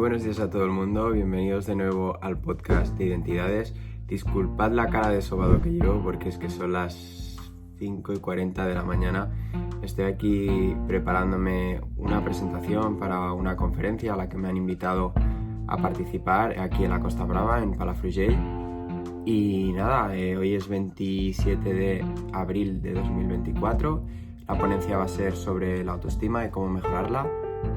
buenos días a todo el mundo, bienvenidos de nuevo al podcast de Identidades. Disculpad la cara de sobado que llevo porque es que son las 5:40 de la mañana. Estoy aquí preparándome una presentación para una conferencia a la que me han invitado a participar aquí en la Costa Brava, en Palafrugell. Y nada, hoy es 27 de abril de 2024. La ponencia va a ser sobre la autoestima y cómo mejorarla.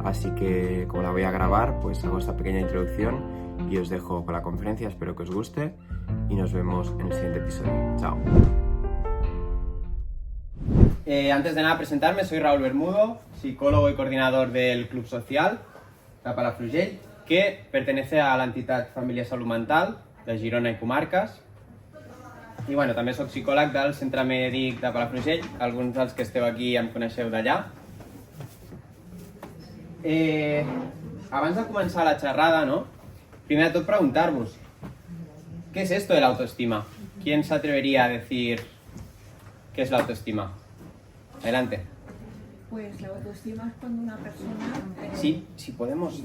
Así que como la voy a grabar, pues hago esta pequeña introducción y os dejo con la conferencia. Espero que os guste y nos vemos en el siguiente episodio. Chao. Antes de nada presentarme, soy Raúl Bermudo, psicólogo y coordinador del Club Social de Palafrugell, que pertenece a l'entitat Família Salut Mental de Girona i Comarques. I bueno, també soc psicòleg del Centre Mèdic de Palafrugell. Alguns dels que esteu aquí em coneixeu d'allà. Abans de començar la xerrada, ¿no? Primer de tot preguntar-vos, ¿qué es esto de la autoestima? ¿Quién se atrevería a decir qué es la autoestima? Adelante. Pues la autoestima es cuando una persona... Sí, podemos.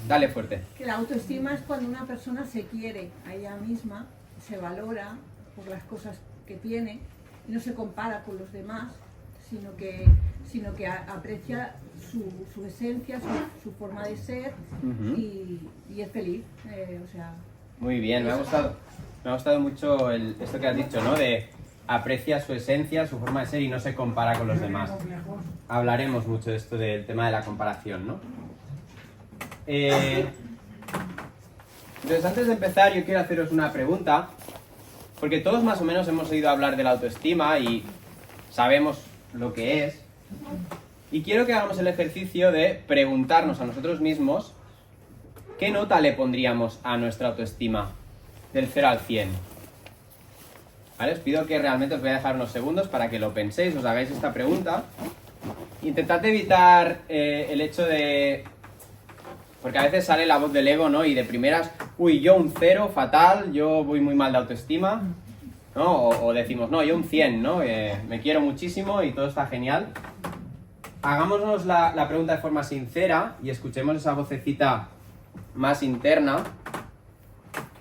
Dale fuerte. Que la autoestima es cuando una persona se quiere a ella misma, se valora por las cosas que tiene y no se compara con los demás, sino que aprecia su esencia, su forma de ser y es feliz. Muy bien, me ha gustado mucho esto que has dicho, ¿no? De aprecia su esencia, su forma de ser y no se compara con los demás. Hablaremos mucho de esto del tema de la comparación, ¿no? Entonces, antes de empezar, yo quiero haceros una pregunta, porque todos más o menos hemos oído hablar de la autoestima y sabemos lo que es. Y quiero que hagamos el ejercicio de preguntarnos a nosotros mismos ¿qué nota le pondríamos a nuestra autoestima del 0 al 100? ¿Vale? Os pido que realmente os voy a dejar unos segundos para que lo penséis, os hagáis esta pregunta. Intentad evitar el hecho de... Porque a veces sale la voz del ego, ¿no? Y de primeras, uy, yo un 0, fatal, yo voy muy mal de autoestima, ¿no? O decimos, no, yo un 100, ¿no? Me quiero muchísimo y todo está genial. Hagámonos la pregunta de forma sincera y escuchemos esa vocecita más interna,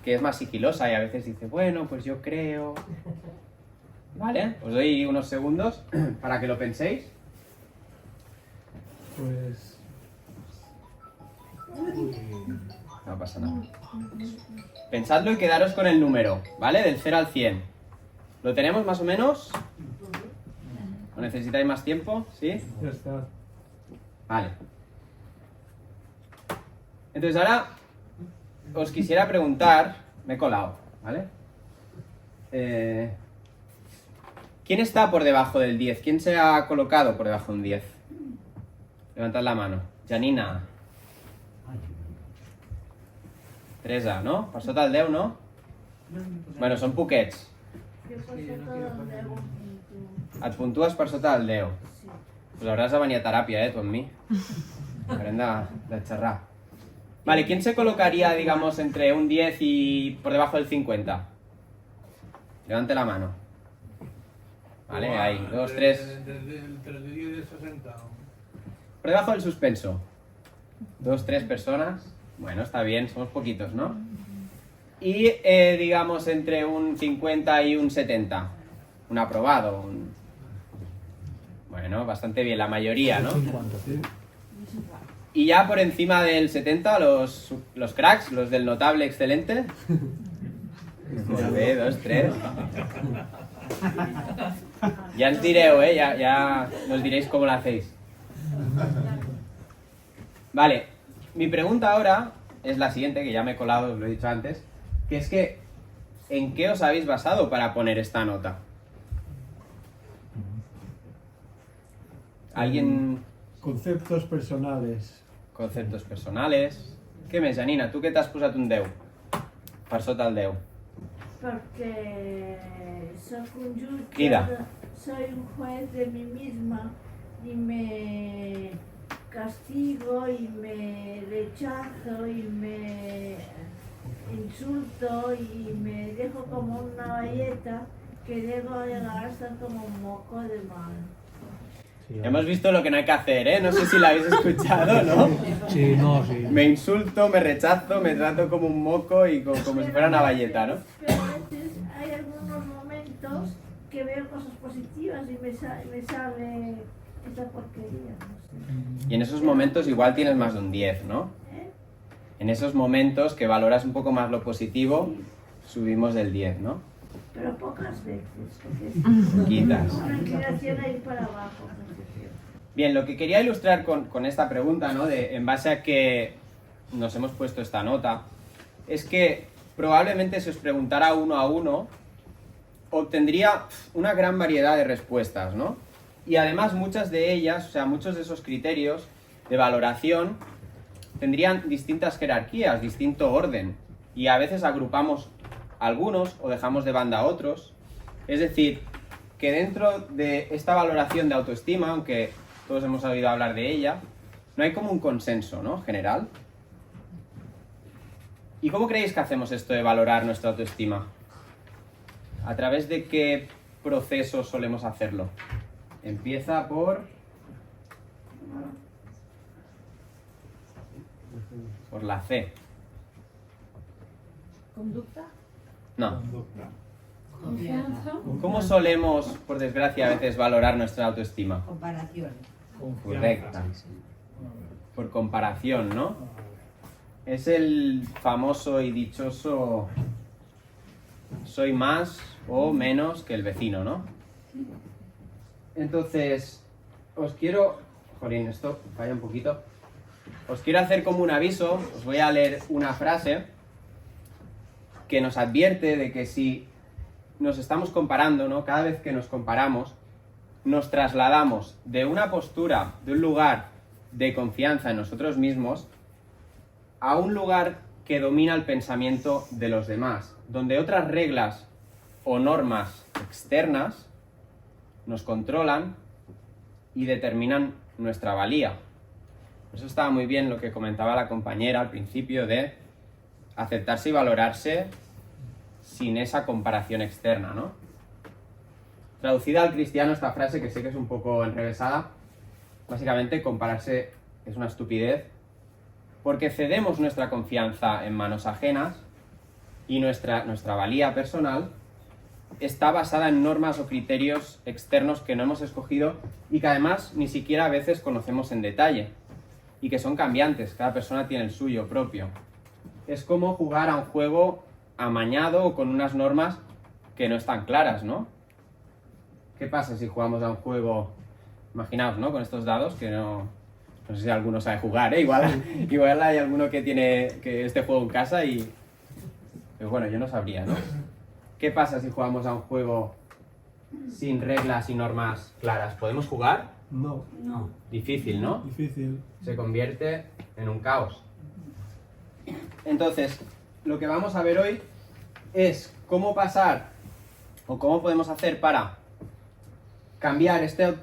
que es más sigilosa y a veces dice, bueno, pues yo creo... ¿Vale? Os doy unos segundos para que lo penséis. Pues... No pasa nada. Pensadlo y quedaros con el número, ¿vale? Del 0 al 100. ¿Lo tenemos más o menos? ¿O necesitáis más tiempo? ¿Sí? Ya está. Vale. Entonces ahora os quisiera preguntar, me he colado, ¿vale? ¿Quién está por debajo del 10? ¿Quién se ha colocado por debajo de un 10? Levantad la mano. Janina. Teresa, no? Per sota el 10, no? Bueno, són poquets. Et puntues per sota del 10. Pues hauràs de venir a teràpia, tu amb mi. Haurem de xerrar. Vale, ¿quién se colocaría, digamos, entre un 10 y por debajo del 50? Levante la mano. Vale, ahí, 2, 3. Entre el 10 y el 60. Por debajo del suspenso. 2, 3 personas. Bueno, está bien, somos poquitos, ¿no? Y, digamos, entre un 50 y un 70. Un aprobado. Bueno, bastante bien, la mayoría, ¿no? Y ya por encima del 70, los cracks, los del notable excelente. 1, 2, 3. Ya os direu, ya nos diréis cómo lo hacéis. Vale, mi pregunta ahora es la siguiente, que ya me he colado, os lo he dicho antes, que es que, ¿en qué os habéis basado para poner esta nota? ¿Alguien...? Conceptos personales. Conceptos personales... Què més, Janina? Tu què t'has posat un 10? Per sota el 10. Porque Crida. soy un juez de mí misma y me castigo y me rechazo y me insulto y me dejo como una valleta que debo llegar a estar como un moco de mal. Hemos visto lo que no hay que hacer, ¿eh? No sé si lo habéis escuchado, ¿no? Sí, no, sí. Me insulto, me rechazo, me trato como un moco y como si fuera una valleta, ¿no? Pero a veces hay algunos momentos que veo cosas positivas y me sale esa porquería. No sé. Y en esos momentos igual tienes más de un 10, ¿no? ¿Eh? En esos momentos que valoras un poco más lo positivo, subimos del 10, ¿no? Pero pocas veces, porque es Poquitas. una inclinación a ir para abajo. Bien, lo que quería ilustrar con esta pregunta, ¿no? En base a que nos hemos puesto esta nota, es que probablemente si os preguntara uno a uno, obtendría una gran variedad de respuestas, ¿no? Y además muchas de ellas, o sea, muchos de esos criterios de valoración tendrían distintas jerarquías, distinto orden, y a veces agrupamos algunos o dejamos de banda a otros. Es decir, que dentro de esta valoración de autoestima, aunque todos hemos oído hablar de ella, no hay como un consenso, ¿no? General. ¿Y cómo creéis que hacemos esto de valorar nuestra autoestima? ¿A través de qué proceso solemos hacerlo? Empieza por la C. ¿Conducta? No. Confianza. ¿Cómo solemos, por desgracia, a veces valorar nuestra autoestima? Comparación. Correcta. Por comparación, ¿no? Es el famoso y dichoso soy más o menos que el vecino, ¿no? Entonces, os quiero... Jolín, esto falla un poquito. Os quiero hacer como un aviso, os voy a leer una frase que nos advierte de que si nos estamos comparando, ¿no? Cada vez que nos comparamos, nos trasladamos de una postura, de un lugar de confianza en nosotros mismos, a un lugar que domina el pensamiento de los demás, donde otras reglas o normas externas nos controlan y determinan nuestra valía. Por eso estaba muy bien lo que comentaba la compañera al principio de aceptarse y valorarse sin esa comparación externa, ¿no? Traducida al cristiano esta frase, que sé que es un poco enrevesada, básicamente compararse es una estupidez porque cedemos nuestra confianza en manos ajenas y nuestra valía personal está basada en normas o criterios externos que no hemos escogido y que además ni siquiera a veces conocemos en detalle y que son cambiantes, cada persona tiene el suyo propio. Es como jugar a un juego amañado o con unas normas que no están claras, ¿no? ¿Qué pasa si jugamos a un juego, imaginaos, ¿no? Con estos dados que no sé si alguno sabe jugar, ¿eh? Igual hay alguno que tiene este juego en casa y... Pero bueno, yo no sabría, ¿no? ¿Qué pasa si jugamos a un juego sin reglas y normas claras? ¿Podemos jugar? No, No. Difícil, ¿no? difícil. Se convierte en un caos. Entonces, lo que vamos a ver hoy es cómo pasar o cómo podemos hacer para cambiar esta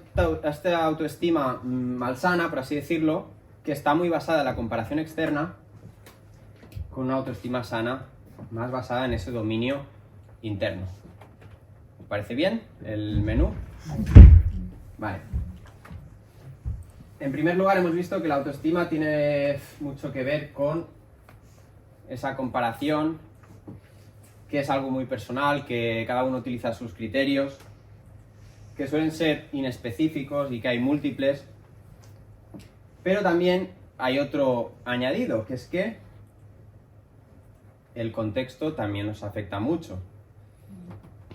autoestima malsana, por así decirlo, que está muy basada en la comparación externa, con una autoestima sana, más basada en ese dominio interno. ¿Os parece bien el menú? Vale. En primer lugar, hemos visto que la autoestima tiene mucho que ver con esa comparación, que es algo muy personal, que cada uno utiliza sus criterios, que suelen ser inespecíficos y que hay múltiples. Pero también hay otro añadido, que es que el contexto también nos afecta mucho.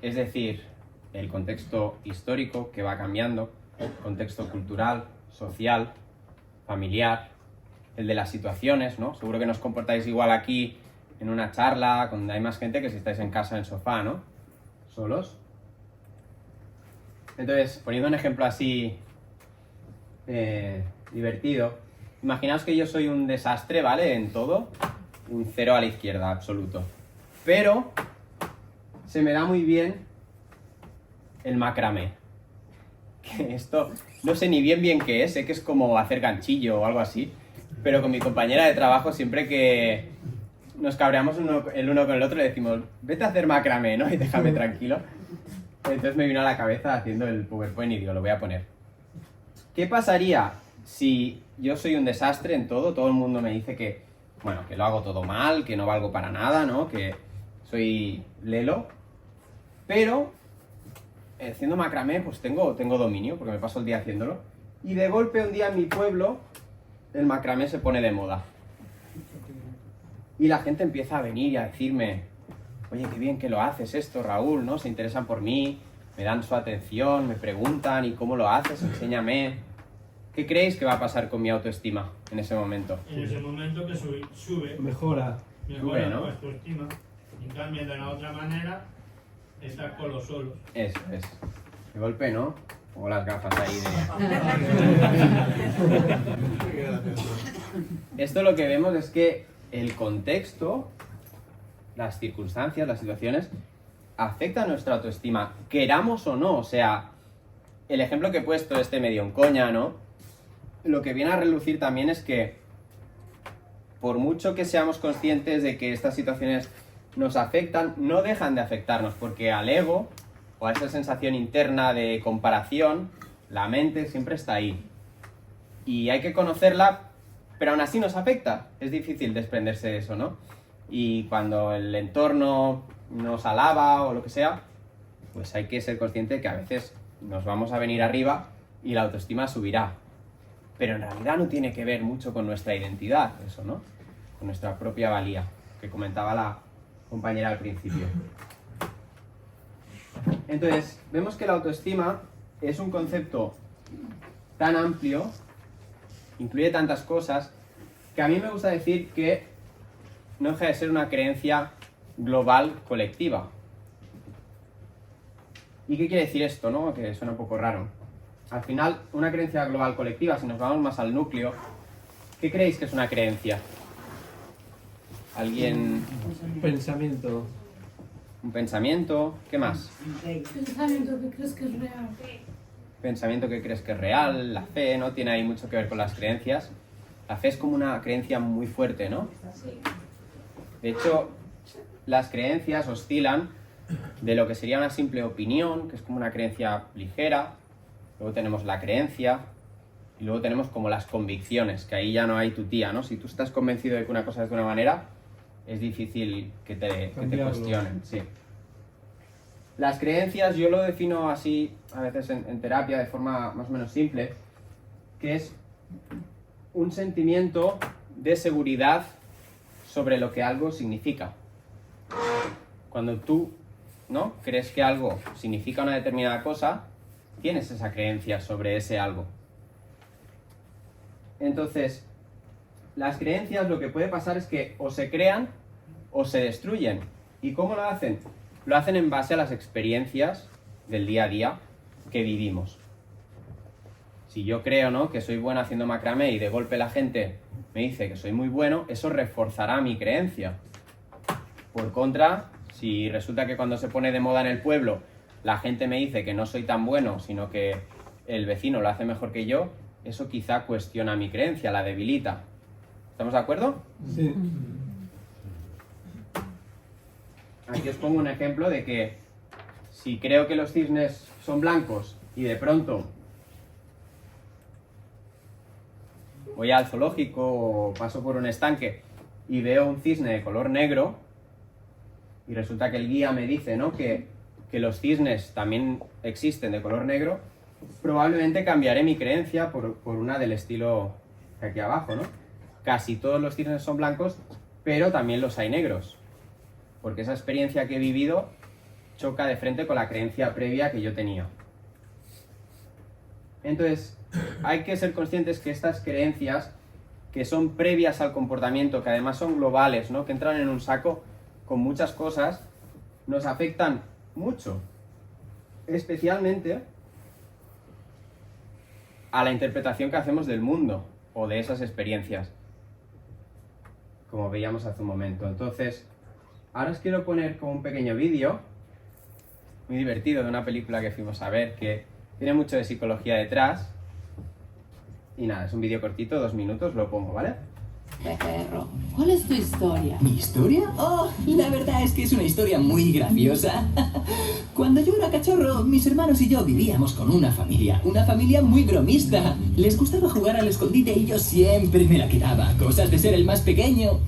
Es decir, el contexto histórico que va cambiando, el contexto cultural, social, familiar, el de las situaciones, ¿no? Seguro que no os comportáis igual aquí en una charla, donde hay más gente que si estáis en casa en el sofá, ¿no? Solos. Entonces, poniendo un ejemplo así divertido, imaginaos que yo soy un desastre, ¿vale? En todo, un 0 a la izquierda, absoluto. Pero se me da muy bien el macramé. Que esto no sé ni bien qué es, sé que es como hacer ganchillo o algo así, pero con mi compañera de trabajo siempre que nos cabreamos el uno con el otro le decimos vete a hacer macramé, ¿no? Y déjame tranquilo. Entonces me vino a la cabeza haciendo el PowerPoint y digo, lo voy a poner. ¿qué pasaría si yo soy un desastre en todo el mundo me dice que, bueno, que lo hago todo mal, que no valgo para nada, ¿no? Que soy lelo, pero haciendo macramé pues tengo dominio, porque me paso el día haciéndolo, y de golpe un día en mi pueblo el macramé se pone de moda. Y la gente empieza a venir y a decirme, oye, qué bien que lo haces esto, Raúl, ¿no? Se interesan por mí, me dan su atención, me preguntan, ¿y cómo lo haces? Enséñame. ¿Qué creéis que va a pasar con mi autoestima en ese momento? En ese momento que sube, Mejora. mejora ¿no? tu autoestima. En cambio, de la otra manera, estás con los solos. Eso es. De golpe, ¿no? Pongo las gafas ahí de... Esto lo que vemos es que el contexto, las circunstancias, las situaciones, afectan nuestra autoestima, queramos o no. O sea, el ejemplo que he puesto, medio en coña, ¿no? Lo que viene a relucir también es que, por mucho que seamos conscientes de que estas situaciones nos afectan, no dejan de afectarnos, porque al ego, o a esa sensación interna de comparación, la mente siempre está ahí. Y hay que conocerla, pero aún así nos afecta. Es difícil desprenderse de eso, ¿no? Y cuando el entorno nos alaba o lo que sea, pues hay que ser consciente de que a veces nos vamos a venir arriba y la autoestima subirá. Pero en realidad no tiene que ver mucho con nuestra identidad, eso, ¿no? Con nuestra propia valía, que comentaba la compañera al principio. Entonces, vemos que la autoestima es un concepto tan amplio, incluye tantas cosas, que a mí me gusta decir que no deja de ser una creencia global colectiva. ¿Y qué quiere decir esto, no? Que suena un poco raro. Al final, una creencia global colectiva, si nos vamos más al núcleo, ¿qué creéis que es una creencia? ¿Alguien? Pensamiento. ¿Un pensamiento? ¿Qué más? Pensamiento que crees que es real. Pensamiento que crees que es real, la fe, ¿no? Tiene ahí mucho que ver con las creencias. La fe es como una creencia muy fuerte, ¿no? Sí. De hecho, las creencias oscilan de lo que sería una simple opinión, que es como una creencia ligera. Luego tenemos la creencia y luego tenemos como las convicciones, que ahí ya no hay tu tía, ¿no? Si tú estás convencido de que una cosa es de una manera, es difícil que te cuestionen, sí. Las creencias yo lo defino así, a veces en terapia, de forma más o menos simple, que es un sentimiento de seguridad sobre lo que algo significa. Cuando tú, ¿no?, crees que algo significa una determinada cosa, tienes esa creencia sobre ese algo. Entonces, las creencias lo que puede pasar es que o se crean o se destruyen. ¿Y cómo lo hacen? Lo hacen en base a las experiencias del día a día que vivimos. Si yo creo, ¿no?, que soy bueno haciendo macramé y de golpe la gente me dice que soy muy bueno, eso reforzará mi creencia. Por contra, si resulta que cuando se pone de moda en el pueblo la gente me dice que no soy tan bueno, sino que el vecino lo hace mejor que yo, eso quizá cuestiona mi creencia, la debilita. ¿Estamos de acuerdo? Sí. Aquí os pongo un ejemplo de que si creo que los cisnes son blancos y de pronto voy al zoológico o paso por un estanque y veo un cisne de color negro y resulta que el guía me dice, ¿no?, que los cisnes también existen de color negro, probablemente cambiaré mi creencia por una del estilo de aquí abajo, ¿no? Casi todos los cisnes son blancos, pero también los hay negros, porque esa experiencia que he vivido choca de frente con la creencia previa que yo tenía. Entonces, hay que ser conscientes que estas creencias, que son previas al comportamiento, que además son globales, ¿no?, que entran en un saco con muchas cosas, nos afectan mucho, especialmente a la interpretación que hacemos del mundo o de esas experiencias, como veíamos hace un momento. Entonces, ahora os quiero poner como un pequeño vídeo muy divertido de una película que fuimos a ver, que tiene mucho de psicología detrás. Y nada, es un vídeo cortito, 2 minutos, lo pongo, ¿vale? Perro, ¿cuál es tu historia? ¿Mi historia? Oh, la verdad es que es una historia muy graciosa. Cuando yo era cachorro, mis hermanos y yo vivíamos con una familia muy bromista. Les gustaba jugar al escondite y yo siempre me la quedaba, cosas de ser el más pequeño.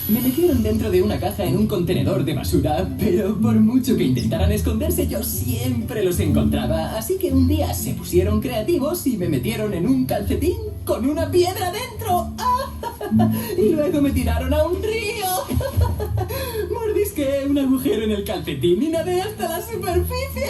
Me metieron dentro de una caja en un contenedor de basura, pero por mucho que intentaran esconderse, yo siempre los encontraba. Así que un día se pusieron creativos y me metieron en un calcetín con una piedra dentro. Y luego me tiraron a un río. Mordisqué un agujero en el calcetín y nadé hasta la superficie.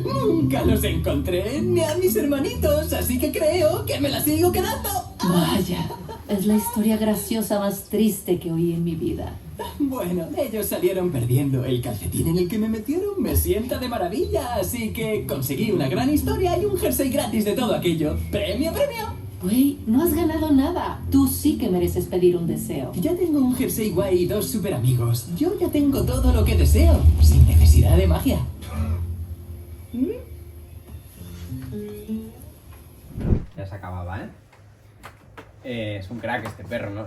Nunca los encontré, ni a mis hermanitos, así que creo que me la sigo quedando. Vaya, es la historia graciosa más triste que oí en mi vida. Bueno, ellos salieron perdiendo. El calcetín en el que me metieron me sienta de maravilla, así que conseguí una gran historia y un jersey gratis de todo aquello. ¡Premio, premio! Güey, no has ganado nada. Tú sí que mereces pedir un deseo. Ya tengo un jersey guay y 2 super amigos. Yo ya tengo todo lo que deseo, sin necesidad de magia. Ya se acababa, ¿eh? Es un crack este perro, ¿no?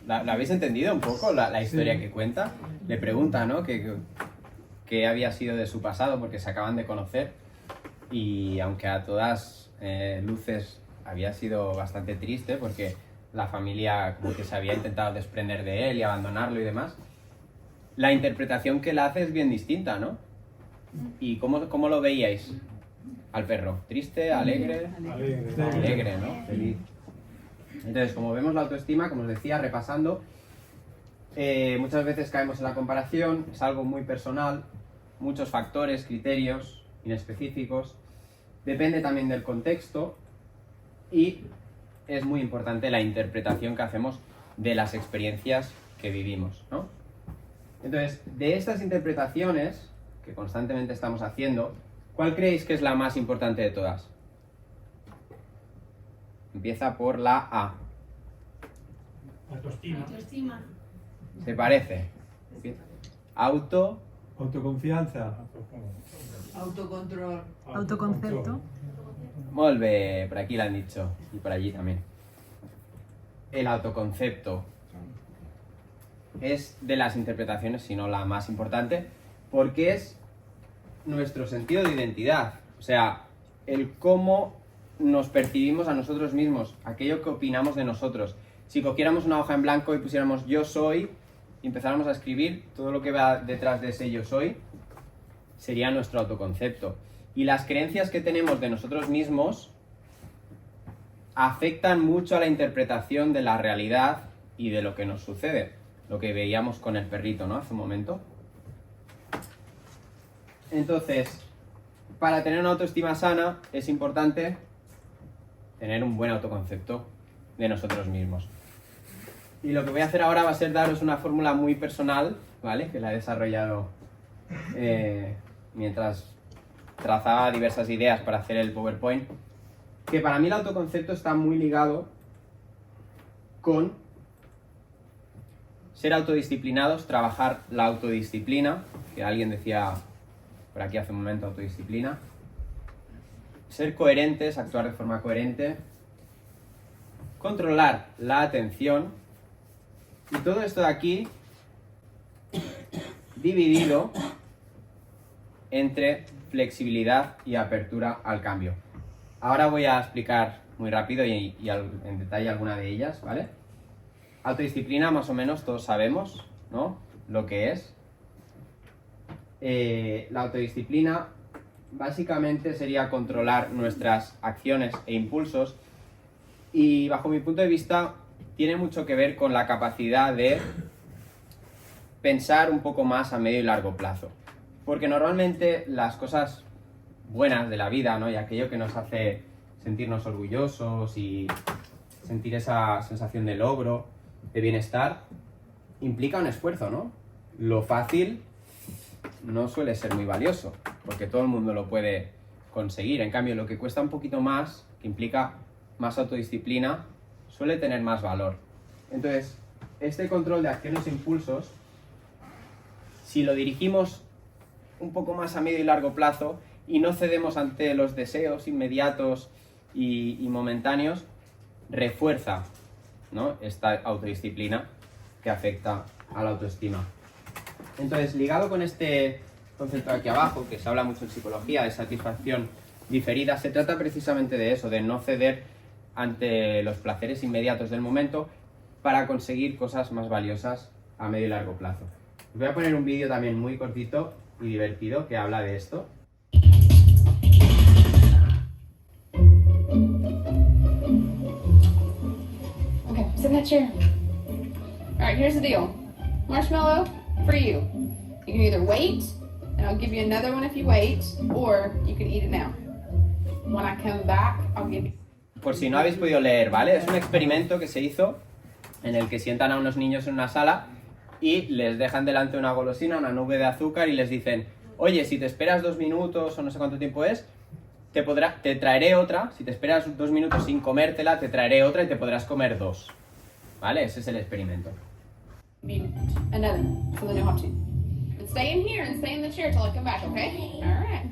¿La habéis entendido un poco la historia que cuenta? Le pregunta, ¿no? Que había sido de su pasado porque se acaban de conocer y aunque a todas luces había sido bastante triste porque la familia como que se había intentado desprender de él y abandonarlo y demás, la interpretación que él hace es bien distinta, ¿no? ¿Y cómo lo veíais al perro? ¿Triste? ¿Alegre? Alegre, ¿no? Feliz. Entonces, como vemos la autoestima, como os decía, repasando, muchas veces caemos en la comparación, es algo muy personal, muchos factores, criterios inespecíficos, depende también del contexto y es muy importante la interpretación que hacemos de las experiencias que vivimos, ¿no? Entonces, de estas interpretaciones que constantemente estamos haciendo, ¿cuál creéis que es la más importante de todas? Empieza por la A. Autoestima. ¿Se parece? Autoconfianza. Autocontrol. Autoconcepto. Molt bé, por aquí lo han dicho y por allí también. El autoconcepto es de las interpretaciones, si no la más importante, porque es nuestro sentido de identidad. O sea, el cómo nos percibimos a nosotros mismos, aquello que opinamos de nosotros. Si cogiéramos una hoja en blanco y pusiéramos yo soy y empezáramos a escribir, todo lo que va detrás de ese yo soy sería nuestro autoconcepto. Y las creencias que tenemos de nosotros mismos afectan mucho a la interpretación de la realidad y de lo que nos sucede. Lo que veíamos con el perrito, ¿no? Hace un momento. Entonces, para tener una autoestima sana es importante tener un buen autoconcepto de nosotros mismos. Y lo que voy a hacer ahora va a ser daros una fórmula muy personal, ¿vale? Que la he desarrollado mientras trazaba diversas ideas para hacer el PowerPoint. Que para mí el autoconcepto está muy ligado con ser autodisciplinados, trabajar la autodisciplina, que alguien decía por aquí hace un momento, autodisciplina. Ser coherentes, actuar de forma coherente, controlar la atención y todo esto de aquí dividido entre flexibilidad y apertura al cambio. Ahora voy a explicar muy rápido y en detalle alguna de ellas, ¿vale? Autodisciplina más o menos todos sabemos, ¿no? Lo que es. La autodisciplina básicamente sería controlar nuestras acciones e impulsos y bajo mi punto de vista tiene mucho que ver con la capacidad de pensar un poco más a medio y largo plazo. Porque normalmente las cosas buenas de la vida, ¿no? Y aquello que nos hace sentirnos orgullosos y sentir esa sensación de logro, de bienestar, implica un esfuerzo, ¿no? Lo fácil no suele ser muy valioso, porque todo el mundo lo puede conseguir. En cambio, lo que cuesta un poquito más, que implica más autodisciplina, suele tener más valor. Entonces, este control de acciones e impulsos, si lo dirigimos un poco más a medio y largo plazo y no cedemos ante los deseos inmediatos y momentáneos, refuerza, ¿no? Esta autodisciplina que afecta a la autoestima. Entonces, ligado con este concentrado aquí abajo, que se habla mucho en psicología de satisfacción diferida, se trata precisamente de eso, de no ceder ante los placeres inmediatos del momento para conseguir cosas más valiosas a medio y largo plazo. Os voy a poner un vídeo también muy cortito y divertido que habla de esto. Okay, sit in that chair. Alright, here's the deal. Marshmallow, for you. You can either wait, and I'll give you another one if you wait, or you can eat it now. When I come back, I'll give you... Por si no habéis podido leer, ¿vale? Es un experimento que se hizo en el que sientan a unos niños en una sala y les dejan delante una golosina, una nube de azúcar y les dicen: oye, si te esperas 2 minutos o no sé cuánto tiempo es, te traeré otra. Si te esperas 2 minutos sin comértela, te traeré otra y te podrás comer 2. ¿Vale? Ese es el experimento. Another, so they know how to. And stay in here and stay in the chair till I come back, okay? Alright.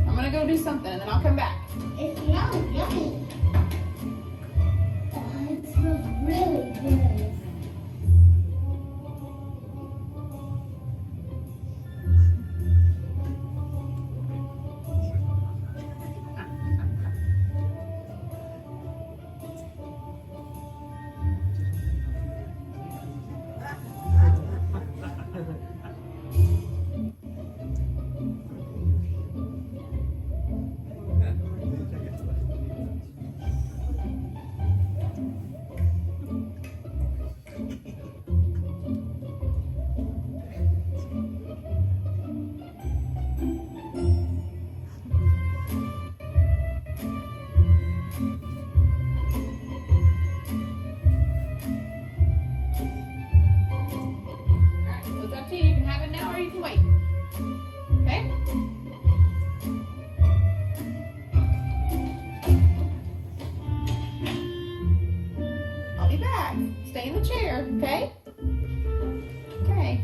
I'm gonna go do something and then I'll come back. It smells yummy. Oh, it smells really good. Stay in the chair, okay? Okay.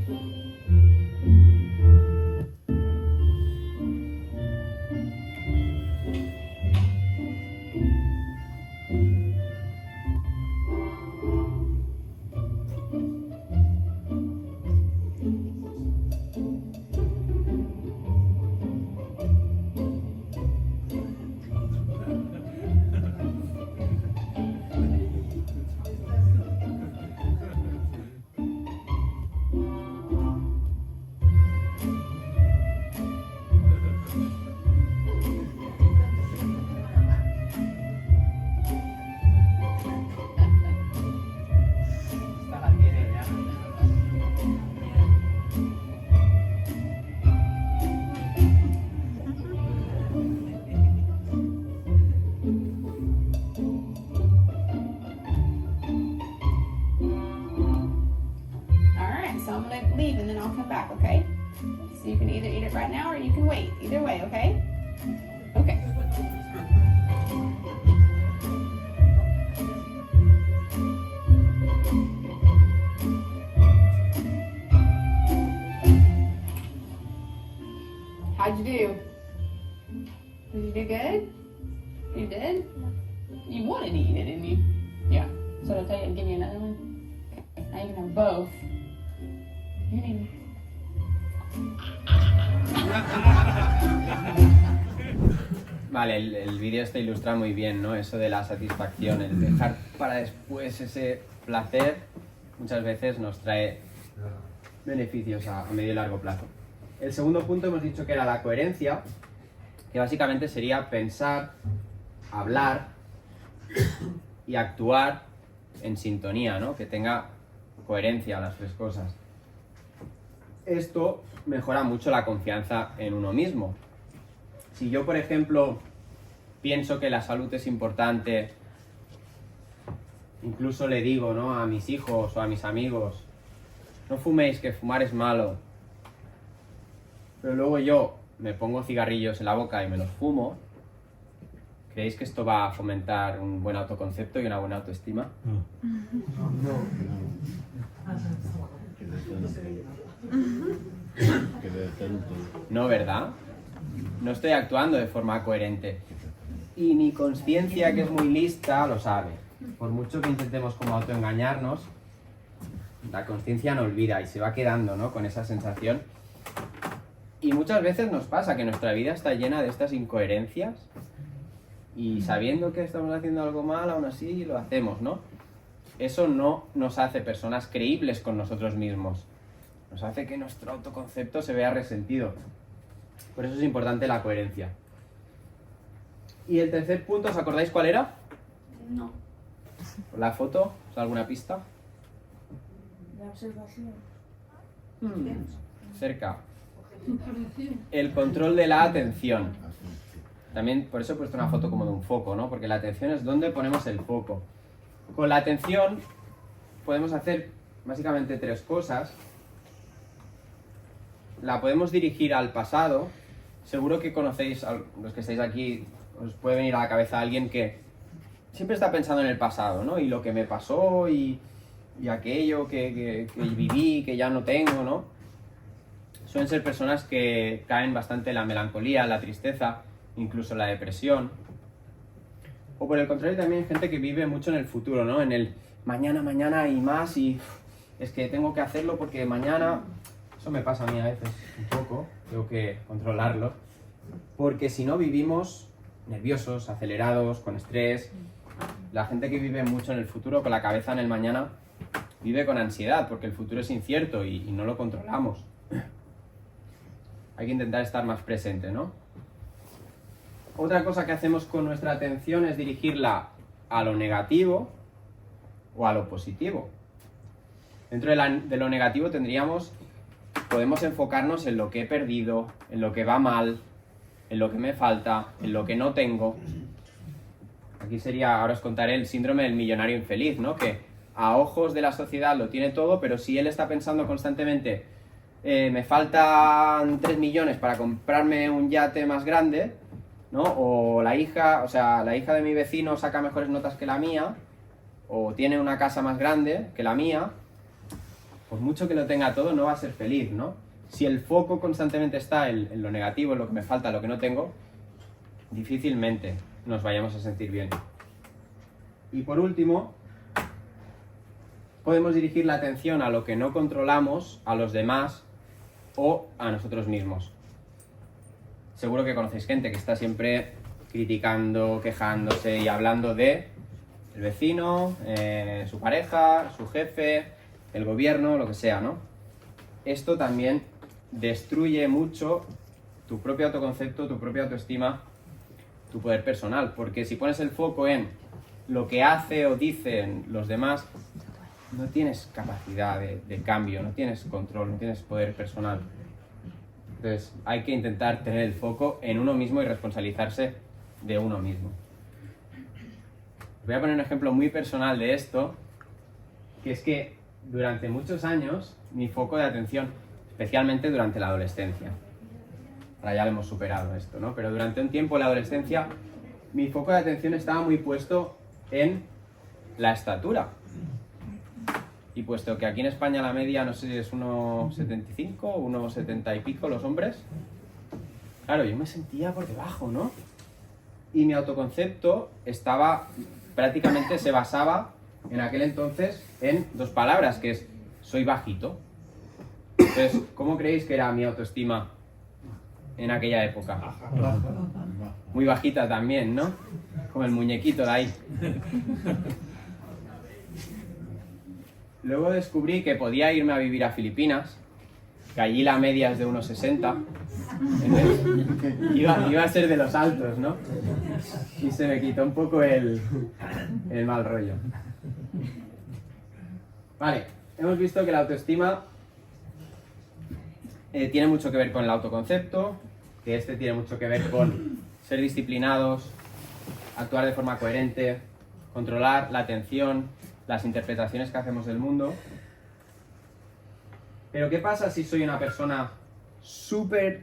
Leave and then I'll come back, okay? So you can either eat it right now or you can wait. Either way, okay? Okay. How'd you do? Did you do good? You did? You wanted to eat it, didn't you? Yeah. So I'll tell you and give you another one? Okay. Now you can have both. Vale, el vídeo este ilustra muy bien, ¿no? Eso de la satisfacción, el dejar para después ese placer, muchas veces nos trae beneficios a medio y largo plazo. El segundo punto hemos dicho que era la coherencia, que básicamente sería pensar, hablar y actuar en sintonía, ¿no? Que tenga coherencia las tres cosas. Esto mejora mucho la confianza en uno mismo. Si yo, por ejemplo, pienso que la salud es importante, incluso le digo, ¿no?, a mis hijos o a mis amigos: no fuméis, que fumar es malo, pero luego yo me pongo cigarrillos en la boca y me los fumo, ¿Creéis que esto va a fomentar un buen autoconcepto y una buena autoestima? No, ¿verdad? No estoy actuando de forma coherente. Y mi conciencia, que es muy lista, lo sabe. Por mucho que intentemos como autoengañarnos, la conciencia no olvida y se va quedando, ¿no?, con esa sensación. Y muchas veces nos pasa que nuestra vida está llena de estas incoherencias y sabiendo que estamos haciendo algo mal, aún así lo hacemos, ¿no? Eso no nos hace personas creíbles con nosotros mismos. Nos hace que nuestro autoconcepto se vea resentido. Por eso es importante la coherencia. Y el tercer punto, ¿os acordáis cuál era? No. ¿La foto? ¿Os da alguna pista? La observación. Cerca. El control de la atención. También por eso he puesto una foto como de un foco, ¿no? Porque la atención es donde ponemos el foco. Con la atención podemos hacer básicamente tres cosas. La podemos dirigir al pasado. Seguro que conocéis, los que estáis aquí, os puede venir a la cabeza alguien que siempre está pensando en el pasado, ¿no? Y lo que me pasó y aquello que viví, que ya no tengo, ¿no? Suelen ser personas que caen bastante en la melancolía, en la tristeza, incluso en la depresión. O por el contrario también hay gente que vive mucho en el futuro, ¿no? En el mañana, mañana y más y es que tengo que hacerlo porque mañana... Eso me pasa a mí a veces un poco, tengo que controlarlo. Porque si no vivimos nerviosos, acelerados, con estrés. La gente que vive mucho en el futuro, con la cabeza en el mañana, vive con ansiedad porque el futuro es incierto y no lo controlamos. Hay que intentar estar más presente, ¿no? Otra cosa que hacemos con nuestra atención es dirigirla a lo negativo o a lo positivo. Dentro de lo negativo podemos enfocarnos en lo que he perdido, en lo que va mal, en lo que me falta, en lo que no tengo. Aquí ahora os contaré el síndrome del millonario infeliz, ¿no? Que a ojos de la sociedad lo tiene todo, pero si él está pensando constantemente me faltan 3 millones para comprarme un yate más grande, ¿no? O la hija de mi vecino saca mejores notas que la mía, o tiene una casa más grande que la mía, por mucho que lo tenga todo, no va a ser feliz, ¿no? Si el foco constantemente está en lo negativo, en lo que me falta, en lo que no tengo, difícilmente nos vayamos a sentir bien. Y por último, podemos dirigir la atención a lo que no controlamos, a los demás o a nosotros mismos. Seguro que conocéis gente que está siempre criticando, quejándose y hablando de el vecino, su pareja, su jefe, el gobierno, lo que sea, ¿no? Esto también destruye mucho tu propio autoconcepto, tu propia autoestima, tu poder personal, porque si pones el foco en lo que hace o dicen los demás, no tienes capacidad de cambio, no tienes control, no tienes poder personal. Entonces hay que intentar tener el foco en uno mismo y responsabilizarse de uno mismo. Voy a poner un ejemplo muy personal de esto, que es que durante muchos años mi foco de atención, especialmente durante la adolescencia, ahora ya lo hemos superado esto, ¿no? Pero durante un tiempo en la adolescencia mi foco de atención estaba muy puesto en la estatura. Y puesto que aquí en España la media, no sé si es 1,75 o 1,70 y pico los hombres, claro, yo me sentía por debajo, ¿no? Y mi autoconcepto prácticamente se basaba en aquel entonces en 2 palabras, que es soy bajito. Entonces, ¿cómo creéis que era mi autoestima en aquella época? Muy bajita también, ¿no? Como el muñequito de ahí. Luego descubrí que podía irme a vivir a Filipinas, que allí la media es de 1,60. Iba a ser de los altos, ¿no? Y se me quitó un poco el mal rollo. Vale, hemos visto que la autoestima tiene mucho que ver con el autoconcepto, que tiene mucho que ver con ser disciplinados, actuar de forma coherente, controlar la atención, las interpretaciones que hacemos del mundo. Pero ¿qué pasa si soy una persona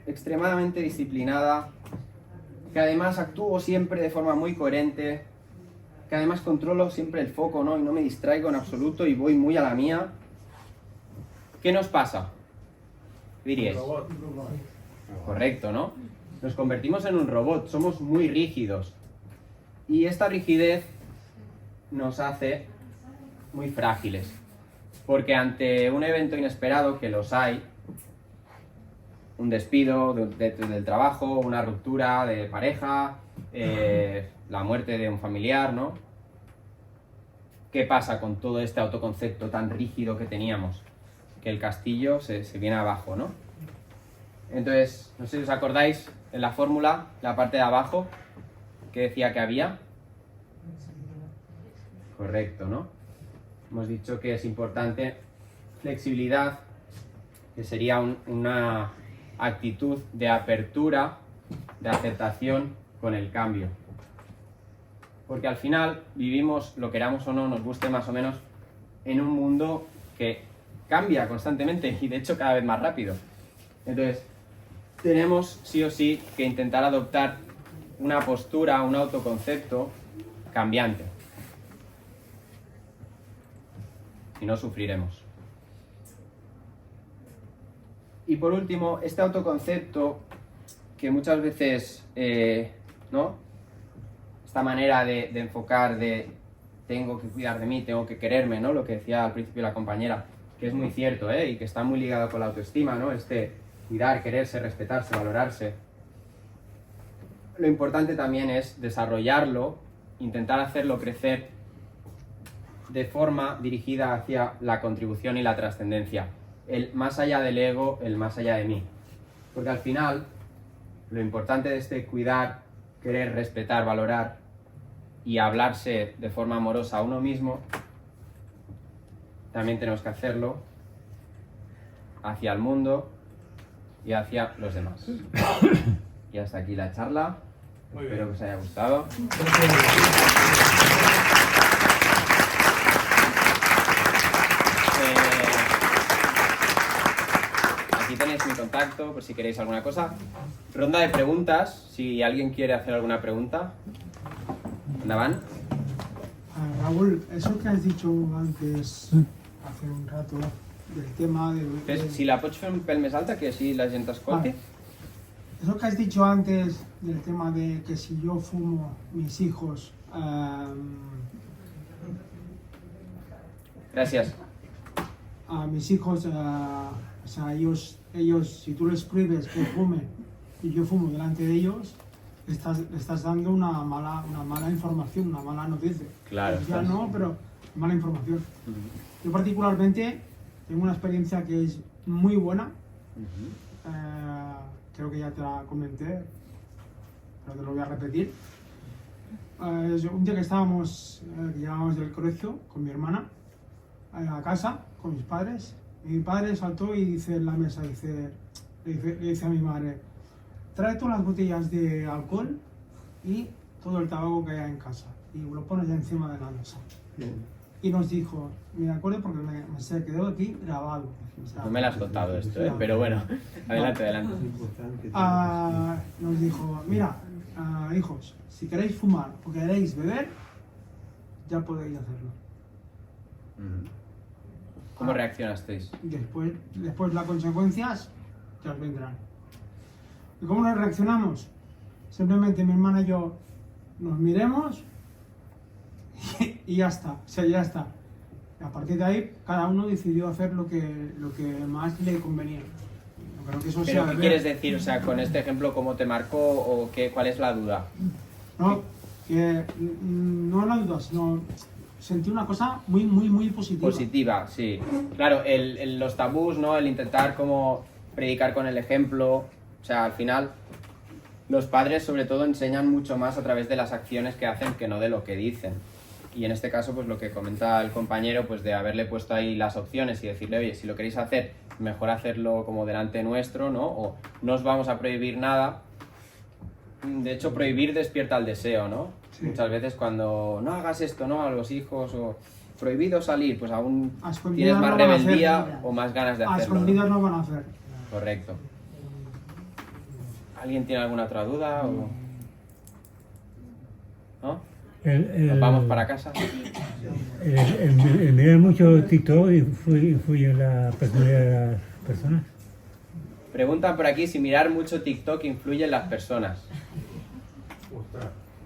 extremadamente disciplinada, que además actúo siempre de forma muy coherente, que además controlo siempre el foco, ¿no? Y no me distraigo en absoluto y voy muy a la mía. ¿Qué nos pasa? Diríais. Correcto, ¿no? Nos convertimos en un robot, somos muy rígidos. Y esta rigidez nos hace muy frágiles. Porque ante un evento inesperado, que los hay, un despido del trabajo, una ruptura de pareja, la muerte de un familiar, ¿no? ¿Qué pasa con todo este autoconcepto tan rígido que teníamos? Que el castillo se viene abajo, ¿no? Entonces, no sé si os acordáis, en la fórmula, la parte de abajo, ¿qué decía que había? Correcto, ¿no? Hemos dicho que es importante flexibilidad, que sería una actitud de apertura, de aceptación con el cambio. Porque al final vivimos, lo queramos o no, nos guste más o menos, en un mundo que cambia constantemente y de hecho cada vez más rápido. Entonces, tenemos sí o sí que intentar adoptar una postura, un autoconcepto cambiante. Si no, sufriremos. Y por último, este autoconcepto que muchas veces, ¿no? Esta manera de enfocar de tengo que cuidar de mí, tengo que quererme, ¿no? Lo que decía al principio la compañera, que es muy cierto, y que está muy ligado con la autoestima, ¿no? Cuidar, quererse, respetarse, valorarse. Lo importante también es desarrollarlo, intentar hacerlo crecer de forma dirigida hacia la contribución y la trascendencia. El más allá del ego, el más allá de mí. Porque al final, lo importante de este cuidar, querer, respetar, valorar y hablarse de forma amorosa a uno mismo, también tenemos que hacerlo hacia el mundo y hacia los demás. Y hasta aquí la charla. Espero que os haya gustado. Aquí tenéis mi contacto por si queréis alguna cosa. Ronda de preguntas, si alguien quiere hacer alguna pregunta. ¿Andaban? Raúl, eso que has dicho antes, hace un rato, del tema de... Si la pots fer un pèl més alta, que així la gent t'escolti. Eso que has dicho antes del tema de que si yo fumo, mis hijos... Gracias. A mis hijos, o sea, ellos, si tú les prohíbes que fumen y yo fumo delante de ellos, le estás dando una mala información, una mala noticia. Claro. Ya no, pero mala información. Yo particularmente tengo una experiencia que es muy buena. Creo que ya te la comenté, pero te lo voy a repetir. Un día que llegábamos del colegio con mi hermana a casa, con mis padres, y mi padre saltó y dice en la mesa, le dice a mi madre, trae todas las botellas de alcohol y todo el tabaco que haya en casa y lo pones ya encima de la mesa. Y nos dijo, me acuerdo porque se quedó aquí grabado. O sea, no me lo has contado esto, pero bueno, adelante. Nos dijo, mira, hijos, si queréis fumar o queréis beber, ya podéis hacerlo. ¿Cómo reaccionasteis? Después las consecuencias ya os vendrán. ¿Y cómo nos reaccionamos? Simplemente mi hermana y yo nos miremos y ya está, o sea, ya está. Y a partir de ahí, cada uno decidió hacer lo que más le convenía. Creo que eso ¿Pero qué quieres decir? O sea, con este ejemplo, ¿cómo te marcó o cuál es la duda? No, que no la duda, sino sentí una cosa muy positiva. Positiva, sí. Claro, los tabús, ¿no? El intentar como predicar con el ejemplo. O sea, al final, los padres sobre todo enseñan mucho más a través de las acciones que hacen que no de lo que dicen. Y en este caso, pues lo que comenta el compañero, pues de haberle puesto ahí las opciones y decirle, oye, si lo queréis hacer, mejor hacerlo como delante nuestro, ¿no? O no os vamos a prohibir nada. De hecho, prohibir despierta el deseo, ¿no? Sí. Muchas veces cuando no hagas esto, ¿no? A los hijos o prohibido salir, pues aún tienes más rebeldía o más ganas de hacerlo. A escondidas no van a hacer. Correcto. ¿Alguien tiene alguna otra duda? O... ¿no? Nos vamos para casa. El mirar mucho TikTok influye en la personalidad de las personas. Preguntan por aquí si mirar mucho TikTok influye en las personas.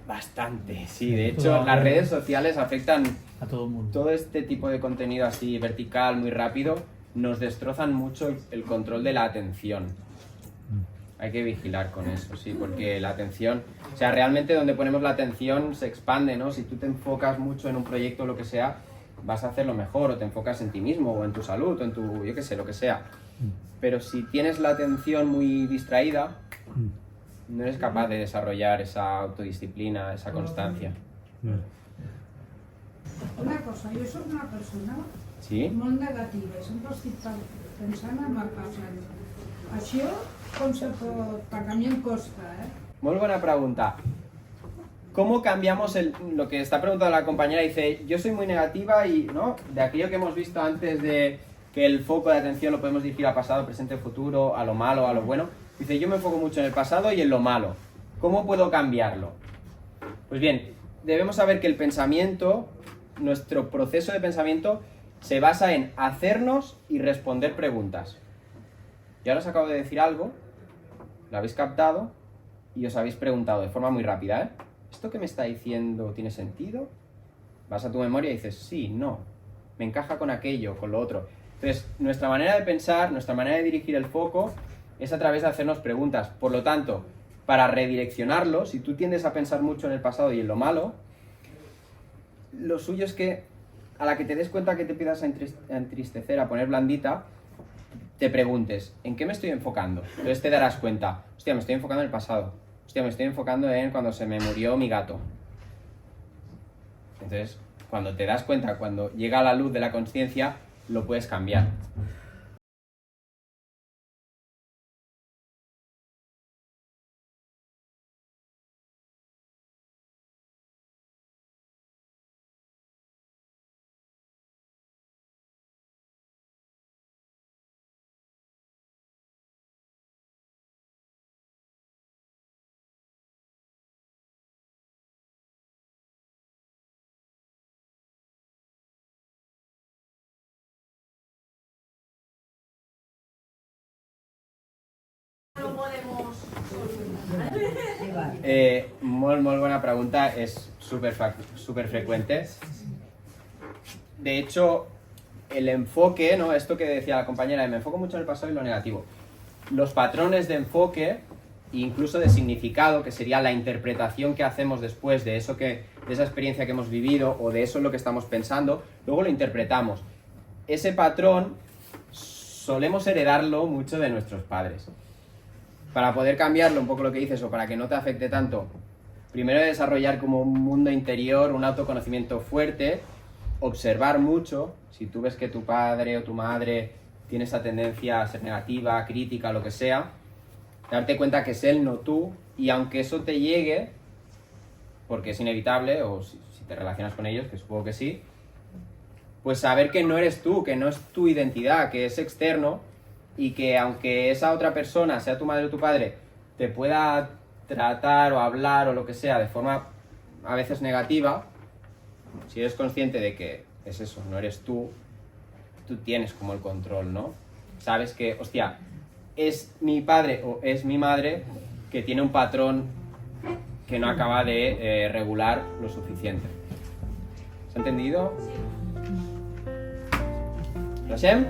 Bastante, sí. De hecho, las redes sociales afectan a todo el mundo. Todo este tipo de contenido así vertical, muy rápido, nos destrozan mucho el control de la atención. Hay que vigilar con eso, sí, porque la atención, o sea, realmente donde ponemos la atención se expande, ¿no? Si tú te enfocas mucho en un proyecto o lo que sea, vas a hacerlo mejor, o te enfocas en ti mismo, o en tu salud, o en tu, yo qué sé, lo que sea. Pero si tienes la atención muy distraída, no eres capaz de desarrollar esa autodisciplina, esa constancia. Una cosa, jo soc una persona molt negativa i sempre estic pensant en el passat. Això com se pot... Perquè a mi em costa, Muy buena pregunta. ¿Cómo cambiamos lo que está preguntando la compañera? Dice, yo soy muy negativa y, ¿no? De aquello que hemos visto antes de que el foco de atención lo podemos dirigir a pasado, presente, futuro, a lo malo, a lo bueno. Dice, yo me enfoco mucho en el pasado y en lo malo. ¿Cómo puedo cambiarlo? Pues bien, debemos saber que el pensamiento, nuestro proceso de pensamiento, se basa en hacernos y responder preguntas. Y ahora os acabo de decir algo, lo habéis captado y os habéis preguntado de forma muy rápida, ¿esto que me está diciendo tiene sentido? Vas a tu memoria y dices, sí, no, me encaja con aquello, con lo otro. Entonces, nuestra manera de pensar, nuestra manera de dirigir el foco es a través de hacernos preguntas. Por lo tanto, para redireccionarlo, si tú tiendes a pensar mucho en el pasado y en lo malo, lo suyo es que a la que te des cuenta que te empiezas a entristecer, a poner blandita, te preguntes, ¿en qué me estoy enfocando? Entonces te darás cuenta, hostia, me estoy enfocando en el pasado, hostia, me estoy enfocando en cuando se me murió mi gato. Entonces, cuando te das cuenta, cuando llega a la luz de la conciencia, lo puedes cambiar. Muy buena pregunta, es súper frecuente. De hecho, el enfoque, ¿no? Esto que decía la compañera, me enfoco mucho en el pasado y lo negativo. Los patrones de enfoque, incluso de significado, que sería la interpretación que hacemos después de eso de esa experiencia que hemos vivido o de eso en lo que estamos pensando, luego lo interpretamos. Ese patrón solemos heredarlo mucho de nuestros padres. Para poder cambiarlo, un poco lo que dices, o para que no te afecte tanto, primero desarrollar como un mundo interior, un autoconocimiento fuerte, observar mucho. Si tú ves que tu padre o tu madre tiene esa tendencia a ser negativa, crítica, lo que sea, darte cuenta que es él, no tú, y aunque eso te llegue, porque es inevitable, o si te relacionas con ellos, que supongo que sí, pues saber que no eres tú, que no es tu identidad, que es externo, y que aunque esa otra persona, sea tu madre o tu padre, te pueda tratar o hablar o lo que sea de forma a veces negativa, si eres consciente de que es eso, no eres tú tienes como el control, ¿no? Sabes que, hostia, es mi padre o es mi madre que tiene un patrón que no acaba de regular lo suficiente. ¿Se ha entendido? ¿Lo sé? Sí.